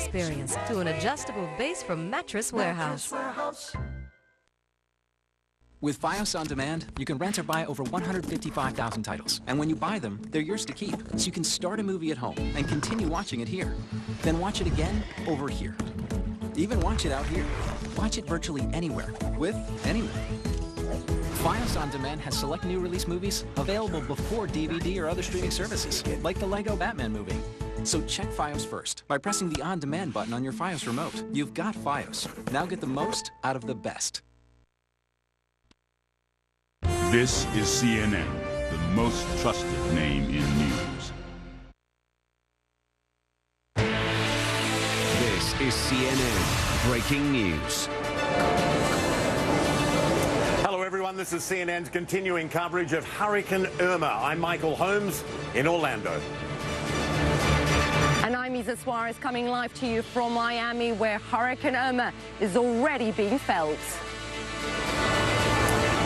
experience to an adjustable base from Mattress Warehouse. With Fios On Demand, you can rent or buy over 155,000 titles. And when you buy them, they're yours to keep. So you can start a movie at home and continue watching it here. Then watch it again over here. Even watch it out here. Watch it virtually anywhere, with anyone. Fios On Demand has select new release movies available before DVD or other streaming services, like the Lego Batman movie. So check Fios first by pressing the On Demand button on your Fios remote. You've got Fios. Now get the most out of the best. This is CNN, the most trusted name in news. This is CNN Breaking News. Hello everyone, this is CNN's continuing coverage of Hurricane Irma. I'm Michael Holmes in Orlando. And I'm Isa Suarez coming live to you from Miami, where Hurricane Irma is already being felt.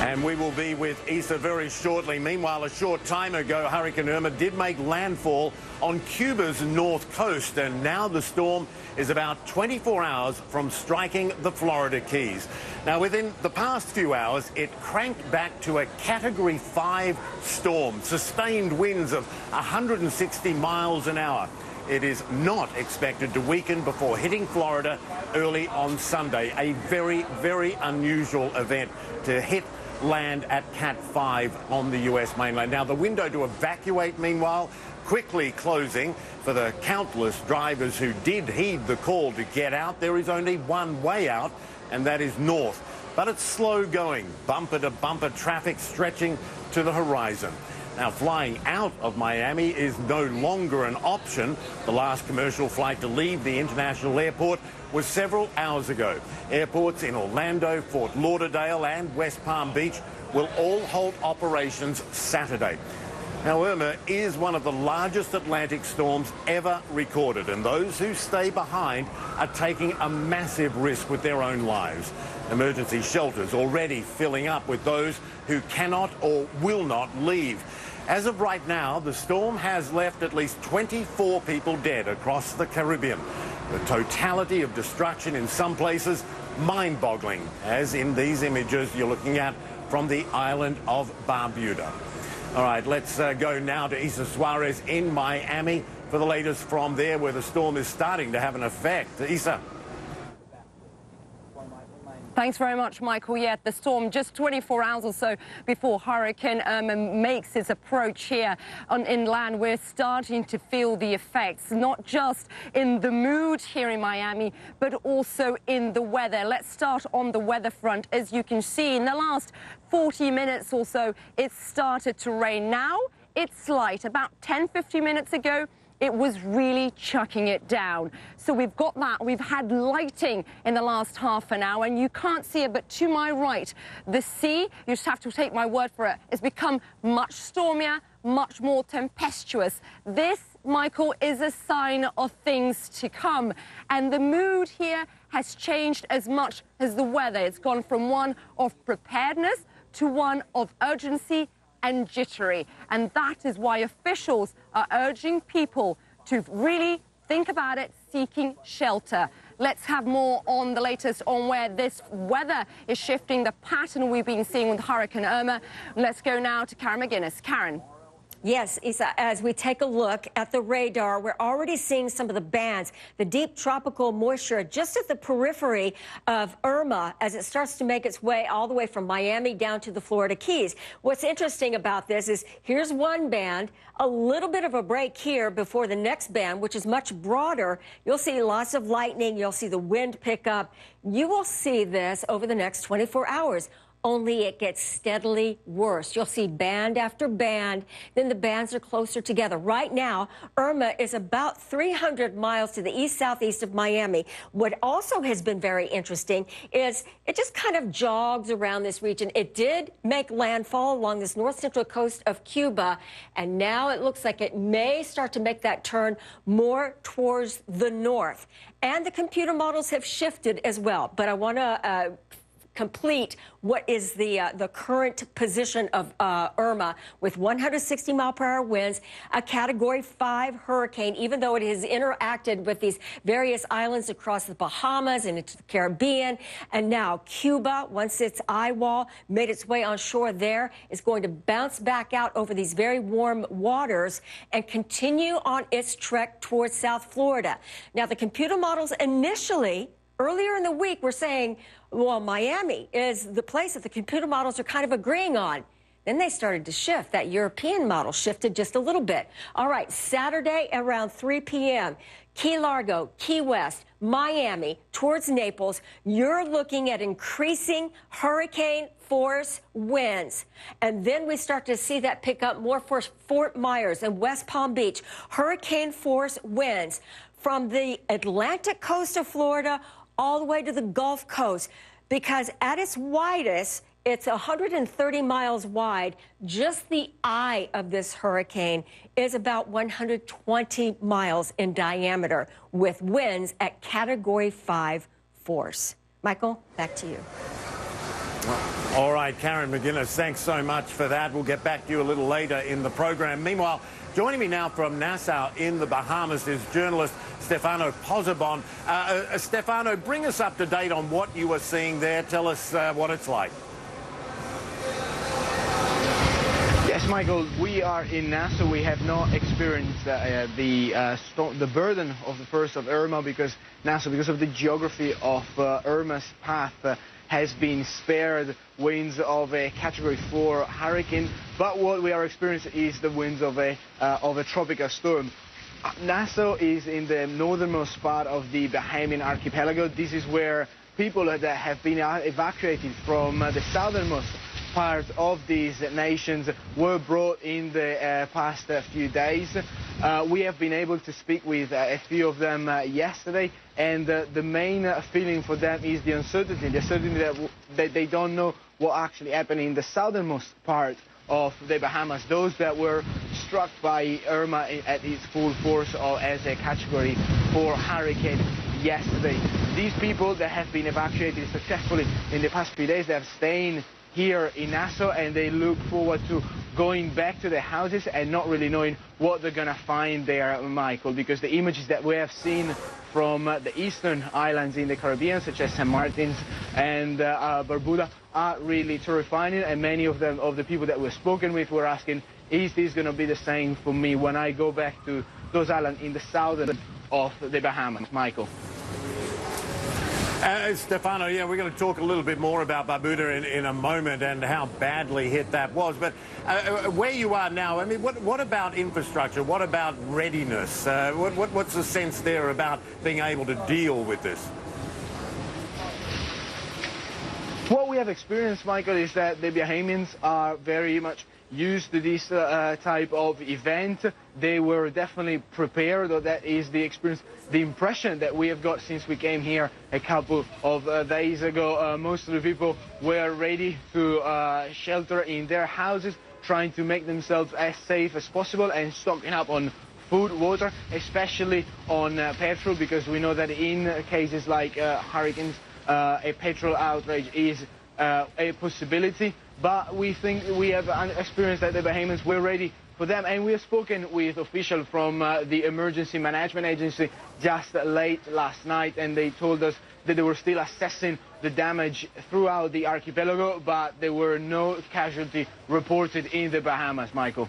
And we will be with Isa very shortly. Meanwhile, a short time ago, Hurricane Irma did make landfall on Cuba's north coast, and now the storm is about 24 hours from striking the Florida Keys. Now, within the past few hours, it cranked back to a Category 5 storm, sustained winds of 160 miles an hour. It is not expected to weaken before hitting Florida early on Sunday, a very, very unusual event to hit land at Cat 5 on the U.S. mainland. Now, the window to evacuate, meanwhile, quickly closing for the countless drivers who did heed the call to get out. There is only one way out, and that is north. But it's slow going, bumper-to-bumper traffic stretching to the horizon. Now, flying out of Miami is no longer an option. The last commercial flight to leave the international airport was several hours ago. Airports in Orlando, Fort Lauderdale and West Palm Beach will all halt operations Saturday. Now, Irma is one of the largest Atlantic storms ever recorded, and those who stay behind are taking a massive risk with their own lives. Emergency shelters already filling up with those who cannot or will not leave. As of right now, the storm has left at least 24 people dead across the Caribbean. The totality of destruction in some places mind-boggling, as in these images you're looking at from the island of Barbuda. All right, let's go now to Isa Suarez in Miami for the latest from there, where the storm is starting to have an effect. Isa. Thanks very much, Michael. Yeah, the storm just 24 hours or so before Hurricane Irma makes its approach here on inland. We're starting to feel the effects, not just in the mood here in Miami, but also in the weather. Let's start on the weather front. As you can see, in the last 40 minutes or so, it started to rain. Now it's light. About 10-15 minutes ago, it was really chucking it down. So we've got that. We've had lighting in the last half an hour, and you can't see it, but to my right, the sea, you just have to take my word for it, has become much stormier, much more tempestuous. This, Michael, is a sign of things to come. And the mood here has changed as much as the weather. It's gone from one of preparedness to one of urgency and jittery. And that is why officials are urging people to really think about it, seeking shelter. Let's have more on the latest on where this weather is shifting the pattern we've been seeing with Hurricane Irma. Let's go now to Karen McGuinness. Karen. Yes, Isa, as we take a look at the radar, we're already seeing some of the bands, the deep tropical moisture just at the periphery of Irma as it starts to make its way all the way from Miami down to the Florida Keys. What's interesting about this is here's one band, a little bit of a break here before the next band, which is much broader. You'll see lots of lightning. You'll see the wind pick up. You will see this over the next 24 hours. Only it gets steadily worse. You'll see band after band, then the bands are closer together. Right now, Irma is about 300 miles to the east-southeast of Miami. What also has been very interesting is it just kind of jogs around this region. It did make landfall along this north-central coast of Cuba, and now it looks like it may start to make that turn more towards the north. And the computer models have shifted as well. But I want to complete what is the current position of Irma with 160-mile-per-hour winds, a Category 5 hurricane, even though it has interacted with these various islands across the Bahamas and into the Caribbean. And now Cuba, once its eye wall made its way on shore there, is going to bounce back out over these very warm waters and continue on its trek towards South Florida. Now, the computer models initially, earlier in the week, were saying, well, Miami is the place that the computer models are kind of agreeing on. Then they started to shift. That European model shifted just a little bit. All right, Saturday around 3 p.m., Key Largo, Key West, Miami, towards Naples, you're looking at increasing hurricane force winds. And then we start to see that pick up more for Fort Myers and West Palm Beach. Hurricane force winds from the Atlantic coast of Florida all the way to the Gulf Coast, because at its widest, it's 130 miles wide. Just the eye of this hurricane is about 120 miles in diameter, with winds at Category 5 force. Michael, back to you. All right, Karen McGuinness, thanks so much for that. We'll get back to you a little later in the program. Meanwhile, joining me now from Nassau in the Bahamas is journalist Stefano Pozzebon. Stefano, bring us up to date on what you are seeing there. Tell us what it's like. Yes, Michael, we are in Nassau. We have not experienced the burden of the first of Irma because of the geography of Irma's path, has been spared winds of a Category 4 hurricane. But what we are experiencing is the winds of a tropical storm. Nassau is in the northernmost part of the Bahamian archipelago. This is where people that have been evacuated from the southernmost part of these nations were brought in the past few days. We have been able to speak with a few of them yesterday, and the main feeling for them is the uncertainty that they don't know what actually happened in the southernmost part of the Bahamas, those that were struck by Irma at its full force or as a Category 4 hurricane yesterday. These people that have been evacuated successfully in the past few days, they have stayed here in Nassau, and they look forward to going back to their houses and not really knowing what they're going to find there, Michael, because the images that we have seen from the eastern islands in the Caribbean, such as St. Martin's and Barbuda, are really terrifying, and many of the people that we've spoken with were asking, is this going to be the same for me when I go back to those islands in the southern of the Bahamas, Michael? Stefano, yeah, we're going to talk a little bit more about Barbuda in a moment and how badly hit that was. But where you are now, I mean, what about infrastructure? What about readiness? What's the sense there about being able to deal with this? What we have experienced, Michael, is that the Bahamians are very much used to this type of event. They were definitely prepared, or that is the experience, the impression that we have got since we came here a couple of days ago. Most of the people were ready to shelter in their houses, trying to make themselves as safe as possible and stocking up on food, water, especially on petrol, because we know that in cases like hurricanes, a petrol outrage is a possibility. But we think we have experienced that the Bahamians were ready for them, and we have spoken with officials from the Emergency Management Agency just late last night, and they told us that they were still assessing the damage throughout the archipelago, but there were no casualties reported in the Bahamas, Michael.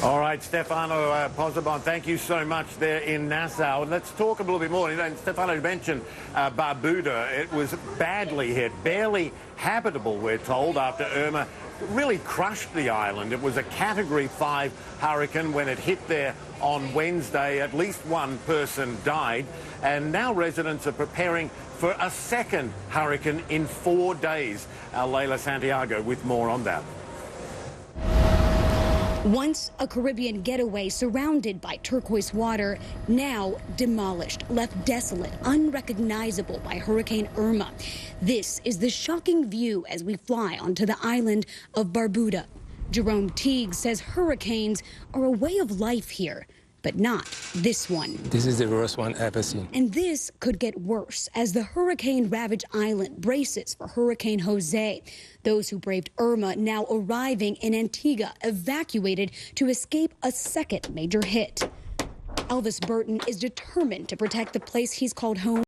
All right, Stefano Pozzebon, thank you so much there in Nassau. And let's talk a little bit more. You know, Stefano mentioned Barbuda. It was badly hit, barely habitable, we're told, after Irma really crushed the island. It was a Category 5 hurricane. When it hit there on Wednesday, at least one person died. And now residents are preparing for a second hurricane in 4 days. Our Leila Santiago with more on that. Once a Caribbean getaway surrounded by turquoise water, now demolished, left desolate, unrecognizable by Hurricane Irma. This is the shocking view as we fly onto the island of Barbuda. Jerome Teague says hurricanes are a way of life here. but not this one. This is the worst one ever seen. And this could get worse as the hurricane-ravaged island braces for Hurricane Jose. Those who braved Irma now arriving in Antigua, evacuated to escape a second major hit. Elvis Burton is determined to protect the place he's called home.